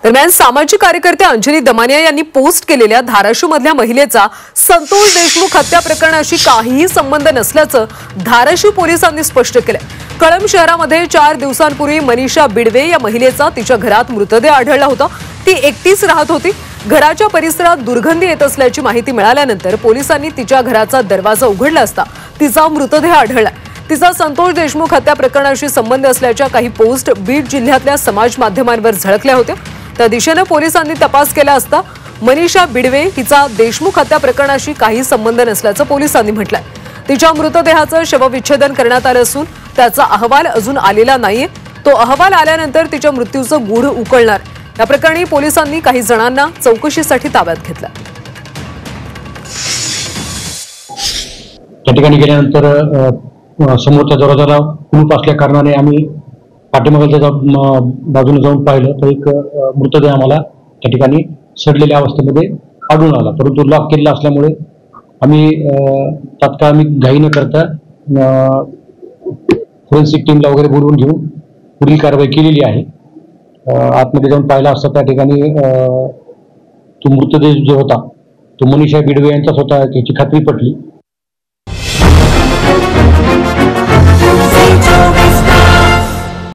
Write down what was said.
दरम्यान सामाजिक कार्यकर्ते अंजली दमानिया यांनी पोस्ट केलेल्या धाराशिव मधल्या महिलेचा संतोष देशमुख हत्या प्रकरणाशी काहीही संबंध नसल्याचं धाराशिव पोलिसांनी स्पष्ट केलंय। कळंब शहरामध्ये 4 दिवसांपूर्वी मनीषा बिडवे या महिलेचा तिच्या घरात मृतदेह आढळला होता। ती एकटीच राहत होती। घराच्या परिसरात दुर्गंधी येत असल्याची माहिती मिळाल्यानंतर पोलिसांनी तिच्या घराचा दरवाजा उघडला असता तिचा मृतदेह आढळला। तिचा संतोष देशमुख हत्या प्रकरणाशी संबंध असल्याच्या काही पोस्ट बीड जिल्ह्यातल्या समाज माध्यमांवर झळकल्या होत्या। त्या दिशेने पोलिसांनी तपास केला असता मनीषा बिडवे हिचा देशमुख हत्या प्रकरणाशी काही संबंध नसल्याचं पोलिसांनी म्हटलंय। तिच्या मृतदेहाचं शवविच्छेदन करण्यात आलं असून त्याचा अहवाल अजून आलेला नाहीये। तो अहवाल आल्यानंतर तिच्या मृत्यूचं गूढ उकळणार। या प्रकरणी पोलिसांनी काही जणांना चौकशीसाठी ताब्यात घेतलं। त्या ठिकाणी गेल्यानंतर समोरच्या दरवाजाला कुलूप असल्या कारणाने आम्ही पाठीमागच्या बाजूने जाऊन पाहिलं तर एक मृतदेह आम्हाला त्या ठिकाणी सडलेल्या अवस्थेमध्ये आढळून आला। परंतु लॉक केलेला असल्यामुळे आम्ही तात्काळ घाई न करता फोरेन्सिक टीमला वगैरे बोलवून घेऊन पुढील कारवाई केलेली आहे। आतमध्ये जाऊन पाहिला असता त्या ठिकाणी तो मृतदेह जो होता तो मनीषा बिडवे यांचाच होता याची खात्री पटली।